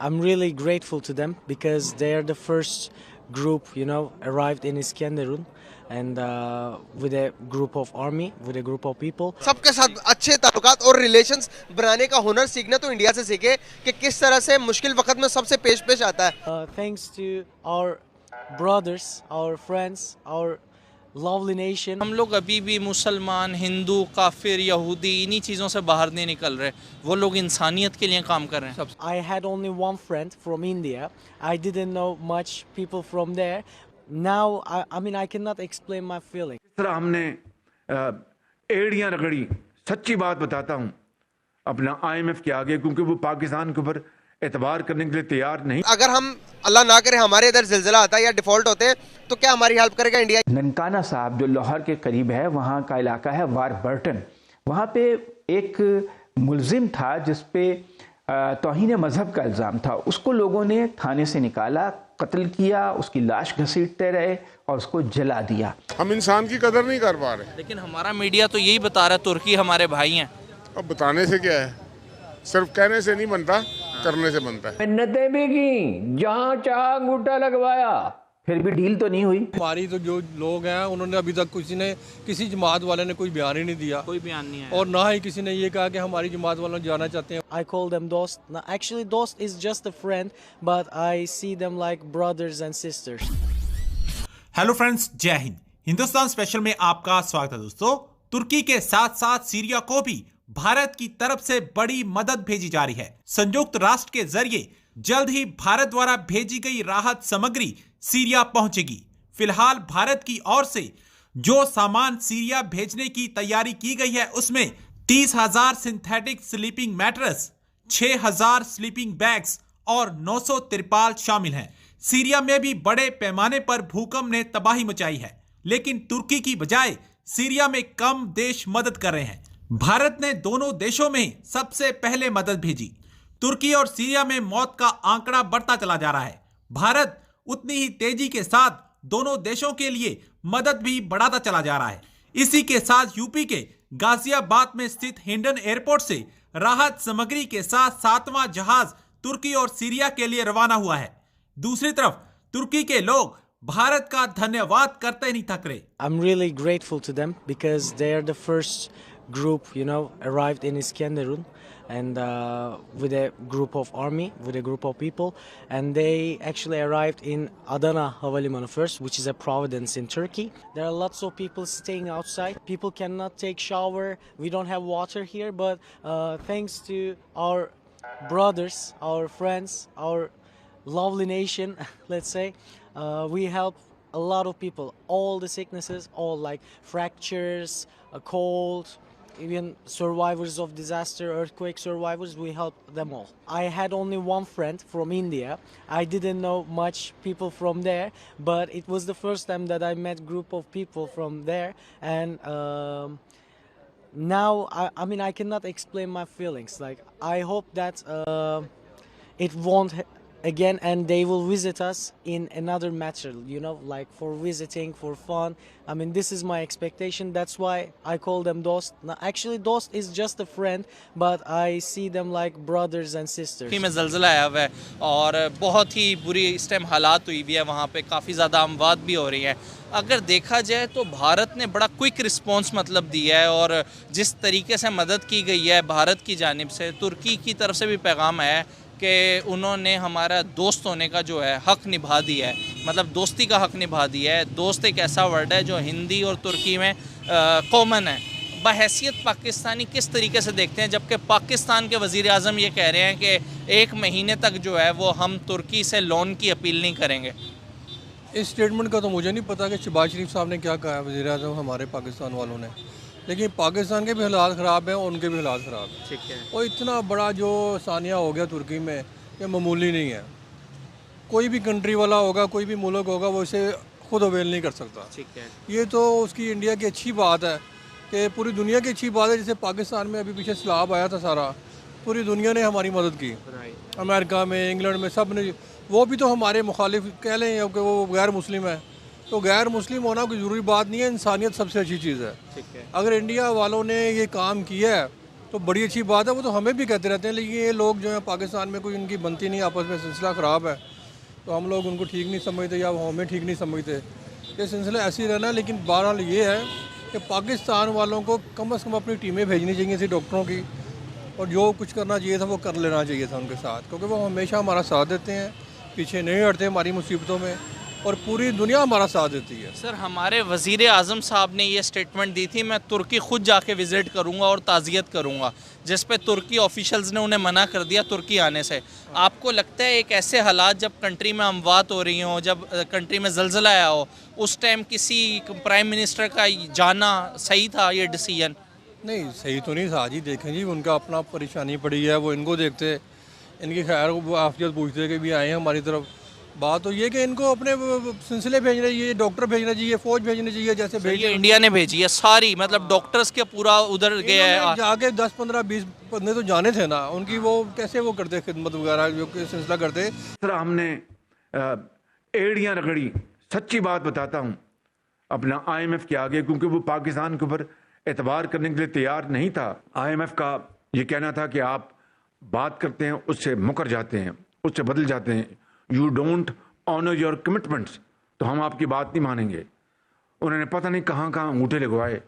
I'm really grateful to them because they are the first group, arrived in Iskenderun and with a group of army, with a group of people. सबके साथ अच्छे ताल्लुकात और relations बनाने का हुनर सीखना तो इंडिया से सीखे कि किस तरह से मुश्किल वक्त में सबसे पेश पेश आता है. Thanks to our brothers, our friends, our lovely nation. हम लोग अभी भी मुसलमान, हिंदू, काफिर, यहूदी इन्हीं चीज़ों से बाहर नहीं निकल रहे. वो लोग इंसानियत के लिए काम कर रहे हैं. I had only one friend from India. I didn't know much people from there. Now, I cannot explain my feeling. इस तरह हमने एड़ियां रगड़ी. सच्ची बात बताता हूँ अपना IMF के आगे, क्योंकि वो पाकिस्तान के ऊपर एतबार करने के लिए तैयार नहीं. अगर हम अल्लाह ना करे हमारे इधर जिलजिला आता है या डिफॉल्ट होते हैं तो क्या हमारी हेल्प करेगा इंडिया? ननकाना साहब जो लाहौर के करीब है, वहाँ का इलाका है वारबर्टन. वहाँ पे एक मुलजिम था जिस पे तौहीन मजहब का इल्ज़ाम था. उसको लोगों ने थाने से निकाला, कत्ल किया, उसकी लाश घसीटते रहे और उसको जला दिया. हम इंसान की कदर नहीं कर पा रहे. लेकिन हमारा मीडिया तो यही बता रहा है तुर्की हमारे भाई हैं. अब बताने से क्या है, सिर्फ कहने से नहीं बनता, करने से बनता है. मिन्नतें भी की, जहाँ चाहा अंगूठा लगवाया, फिर भी डील तो नहीं हुई. हमारी तो जो लोग हैं उन्होंने अभी तक किसी जमात वाले ने कोई बयान ही नहीं दिया. कोई बयान नहीं है और ना ही किसी ने ये कहा कि हमारी जमात वालों जाना चाहते हैं. I call them dost. Now, actually, dost is just a friend, but I see them like brothers and sisters. Hello friends, जय हिंद. हिंदुस्तान स्पेशल में आपका स्वागत है दोस्तों. तुर्की के साथ साथ सीरिया को भी भारत की तरफ से बड़ी मदद भेजी जा रही है. संयुक्त राष्ट्र के जरिए जल्द ही भारत द्वारा भेजी गई राहत सामग्री सीरिया पहुंचेगी. फिलहाल भारत की ओर से जो सामान सीरिया भेजने की तैयारी की गई है उसमें 30,000 synthetic sleeping mattress, 6,000 sleeping bags और 900 तिरपाल शामिल हैं. सीरिया में भी बड़े पैमाने पर भूकंप ने तबाही मचाई है, लेकिन तुर्की की बजाय सीरिया में कम देश मदद कर रहे हैं. भारत ने दोनों देशों में सबसे पहले मदद भेजी. तुर्की और सीरिया में मौत का आंकड़ा बढ़ता चला जा रहा है. भारत उतनी ही तेजी के साथ दोनों देशों के लिए मदद भी बढ़ाता चला जा रहा है. इसी के साथ यूपी के गाजियाबाद में स्थित हिंडन एयरपोर्ट से राहत सामग्री के साथ 7वां जहाज तुर्की और सीरिया के लिए रवाना हुआ है. दूसरी तरफ तुर्की के लोग भारत का धन्यवाद करते नहीं थक रहे. I'm really grateful to them because they are the first group, arrived in Iskenderun and with a group of army, with a group of people, and they actually arrived in Adana Havalimanı first, which is a province in Turkey. There are lots of people staying outside. People cannot take shower. We don't have water here, but thanks to our brothers, our friends, our lovely nation, let's say, we help a lot of people. All the sicknesses, all like fractures, a cold, even survivors of disaster, earthquake survivors, we help them all. I had only one friend from India. I didn't know much people from there, but it was the first time that I met group of people from there, and now I cannot explain my feelings. Like, I hope that it won't again, and they will visit us in another matter, like for visiting, for fun. This is my expectation. That's why I call them dost. Now, actually, dost is just a friend, but I see them like brothers and sisters. में ज़लज़ला आया हुआ है और बहुत ही बुरी इस time हालात हुई भी है. वहाँ पे काफ़ी ज़्यादा अमवात भी हो रही हैं. अगर देखा जाए तो भारत ने बड़ा क्विक रिस्पॉन्स दिया है, और जिस तरीके से मदद की गई है भारत की जानिब से, तुर्की की तरफ से भी पैगाम है कि उन्होंने हमारा दोस्त होने का जो है हक़ निभा दिया है. मतलब दोस्ती का हक़ निभा दिया है. दोस्त एक ऐसा वर्ड है जो हिंदी और तुर्की में कॉमन है. बहैसियत पाकिस्तानी किस तरीके से देखते हैं, जबकि पाकिस्तान के वज़ीर आज़म ये कह रहे हैं कि 1 महीने तक जो है वो हम तुर्की से लोन की अपील नहीं करेंगे. इस स्टेटमेंट का तो मुझे नहीं पता कि शहबाज शरीफ साहब ने क्या कहा है, वज़ीर आज़म हमारे पाकिस्तान वालों ने. लेकिन पाकिस्तान के भी हालात ख़राब हैं, उनके भी हालात ख़राब हैं. ठीक है. और इतना बड़ा जो सानिया हो गया तुर्की में, ये मामूली नहीं है. कोई भी कंट्री वाला होगा, कोई भी मुल्क होगा, वो इसे खुद अवेल नहीं कर सकता. ठीक है. ये तो उसकी इंडिया की अच्छी बात है कि पूरी दुनिया की अच्छी बात है. जैसे पाकिस्तान में अभी पीछे सैलाब आया था सारा, पूरी दुनिया ने हमारी मदद की. अमेरिका में, इंग्लैंड में, सब ने. वो भी तो हमारे मुखालिफ कह लें कि वो गैर मुस्लिम है, तो गैर मुस्लिम होना कोई ज़रूरी बात नहीं है. इंसानियत सबसे अच्छी चीज़ है. ठीक है. अगर इंडिया वालों ने ये काम किया है तो बड़ी अच्छी बात है, वो तो हमें भी कहते रहते हैं, लेकिन ये लोग जो है पाकिस्तान में कोई इनकी बनती नहीं, आपस में सिलसिला ख़राब है, तो हम लोग उनको ठीक नहीं समझते या वो हमें ठीक नहीं समझते। ये सिलसिला ऐसे ही रहना है, लेकिन बहरहाल ये है कि पाकिस्तान वालों को कम से कम अपनी टीमें भेजनी चाहिए थी डॉक्टरों की, और जो कुछ करना चाहिए था वो कर लेना चाहिए था उनके साथ, क्योंकि वो हमेशा हमारा साथ देते हैं, पीछे नहीं हटते हमारी मुसीबतों में, और पूरी दुनिया हमारा साथ देती है। सर, हमारे वज़ीर आज़म साहब ने ये स्टेटमेंट दी थी, मैं तुर्की खुद जाके विज़िट करूंगा और ताज़ियत करूंगा, जिस पे तुर्की ऑफिशियल्स ने उन्हें मना कर दिया तुर्की आने से। आपको लगता है एक ऐसे हालात जब कंट्री में अमवात हो रही हों, जब कंट्री में ज़लज़ला आया हो, उस टाइम किसी प्राइम मिनिस्टर का जाना सही था ये डिसीजन? नहीं, सही तो नहीं था जी। देखें जी, उनका अपना परेशानी पड़ी है, वो इनको देखते, इनकी खैर वो आफियत पूछते कि भी आए हैं हमारी तरफ। बात तो ये कि इनको अपने सिलसिले भेजने चाहिए, डॉक्टर भेजने चाहिए, फौज भेजने चाहिए, जैसे ये इंडिया ने भेजी है सारी, मतलब डॉक्टर्स के पूरा उधर गया है। जाके 10, 15, 20 बंदे तो जाने थे ना उनकी, वो कैसे वो करते खिदमत वगैरह जो सिलसिला करते। सर, हमने एड़ियां रगड़ी, सच्ची बात बताता हूं अपना IMF के आगे, क्योंकि वो पाकिस्तान के ऊपर एतबार करने के लिए तैयार नहीं था। IMF का ये कहना था कि आप बात करते हैं उससे मुकर जाते हैं, उससे बदल जाते हैं, you don't honour your commitments, तो हम आपकी बात नहीं मानेंगे। उन्होंने पता नहीं कहाँ कहाँ अंगूठे लगवाए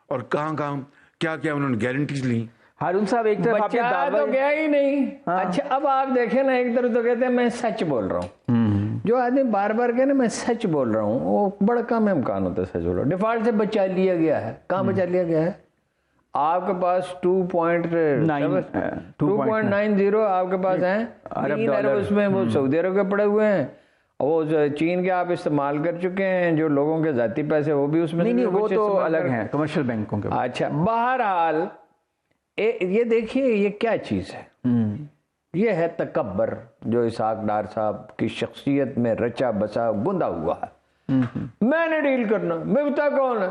और कहाँ कहाँ क्या क्या उन्होंने गारंटीज ली। हारून साहब, एक तरफ आपने बचा तो गया ही नहीं। हाँ। अच्छा, अब आप देखें ना, एक तरफ तो कहते हैं मैं सच बोल रहा हूँ, जो आदमी बार बार कहे ना मैं सच बोल रहा हूँ, वो बड़ा कम इम्कान होता है सच बोल रहा हूँ। डिफॉल्ट से बचा लिया गया है, कहाँ बचा लिया गया है? आपके पास 2.90 आपके पास हैं $3 अरब, उसमें वो सऊदी अरब के पड़े हुए हैं, वो चीन के आप इस्तेमाल कर चुके हैं, जो लोगों के जाती पैसे वो भी उसमें नहीं, वो तो अलग हैं कमर्शियल बैंकों के। अच्छा, बहरहाल ये देखिए ये क्या चीज़ है, ये है तकब्बर, जो इसहाक डार साहब की शख्सियत में रचा बसा गुंदा हुआ है। मैंने डील करना, मिफ्ता कौन है,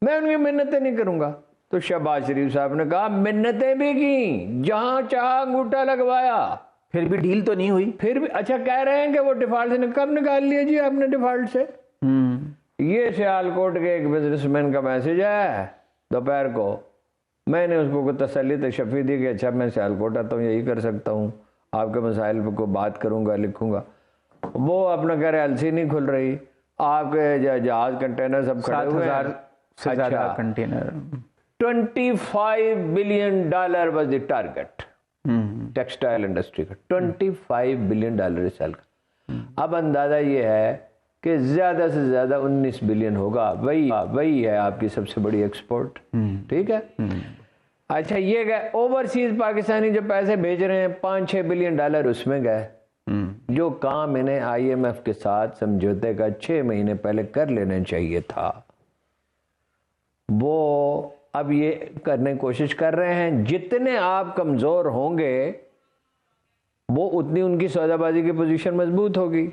मैं उनकी मिन्नतें नहीं करूंगा। तो शहबाज शरीफ साहब ने कहा मिन्नतें भी की, जहां चाहा अंगूठा लगवाया, फिर भी डील तो नहीं हुई। फिर भी अच्छा कह रहे हैं कि वो डिफॉल्ट से कब निकाल लिया जी आपने डिफॉल्ट से? ये सियालकोट के एक बिजनेसमैन का मैसेज है दोपहर को, मैंने उसको तसल्ली तशफ़ी दी कि अच्छा मैं सियालकोट आता हूँ, यही कर सकता हूँ, आपके मसाइल को बात करूँगा, लिखूँगा। वो अपना कह रहे एलसी नहीं खुल रही, आपके जहाज कंटेनर सब खड़े हुए हैं, से ज़्यादा container. $25 billion was the target textile industry का, $25 billion इस साल का। अब अंदाजा ये है कि ज्यादा से ज्यादा 19 बिलियन होगा, वही है आपकी सबसे बड़ी एक्सपोर्ट। ठीक है। अच्छा, ये गए ओवरसीज पाकिस्तानी जो पैसे भेज रहे हैं $5-6 बिलियन उसमें गए, जो काम इन्हें IMF के साथ समझौते का 6 महीने पहले कर लेना चाहिए था, वो अब ये करने की कोशिश कर रहे हैं। जितने आप कमजोर होंगे वो उतनी उनकी सौदाबाजी की पोजीशन मजबूत होगी।